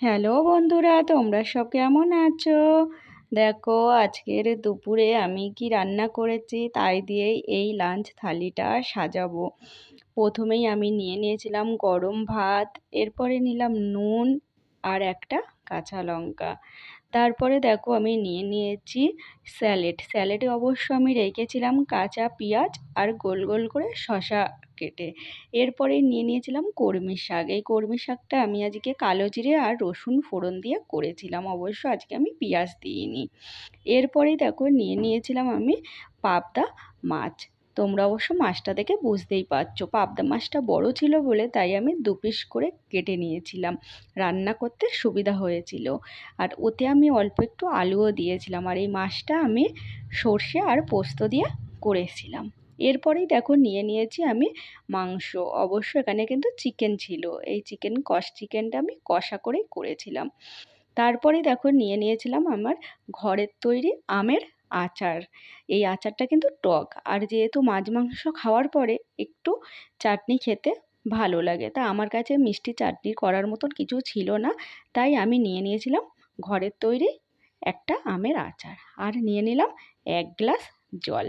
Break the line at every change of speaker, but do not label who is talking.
Hello বন্ধুরা, তোমরা সব কেমন আছো? দেখো আজকের দুপুরে আমি কি রান্না করেছি তাই দিয়েই এই লাঞ্চ থালিটা সাজাবো। প্রথমেই আমি নিয়েছিলাম গরম ভাত, এরপরে নিলাম নুন আর একটা কাঁচা লঙ্কা। তারপরে দেখো আমি নিয়েছি স্যালাডে অবশ্য আমি রেখেছিলাম কাঁচা পেঁয়াজ আর গোল গোল করে শসা কেটে। এরপরে নিয়েছিলাম কলমি শাক। এই কলমি শাকটা আমি আজকে কালো জিরে আর রসুন ফোড়ন দিয়ে করেছিলাম, অবশ্য আজকে আমি পেঁয়াজ দিইনি। এরপরেই দেখো নিয়েছিলাম আমি পাবদা মাছ। তোমরা অবশ্য মাছটা দেখে বুঝতেই পারছো, পাবদা মাছটা বড় ছিল বলে তাই আমি 2 পিস করে কেটে নিয়েছিলাম, রান্না করতে সুবিধা হয়েছিল। আর ওতে আমি অল্প একটু আলুও দিয়েছিলাম। আর এই মাছটা আমি সর্ষে আর পোস্ত দিয়ে করেছিলাম। এরপরেই দেখো নিয়েছি আমি মাংস। অবশ্য এখানে কিন্তু চিকেন ছিল, এই চিকেনটা আমি কষা করেই করেছিলাম। তারপরে দেখো নিয়েছিলাম আমার ঘরের তৈরি আমের আচার। এই আচারটা কিন্তু টক, আর যেহেতু মাছ মাংস খাওয়ার পরে একটু চাটনি খেতে ভালো লাগে, তা আমার কাছে মিষ্টি চাটনি করার মতন কিছু ছিল না, তাই আমি নিয়েছিলাম ঘরের তৈরি একটা আমের আচার। আর নিয়ে নিলাম 1 গ্লাস জল।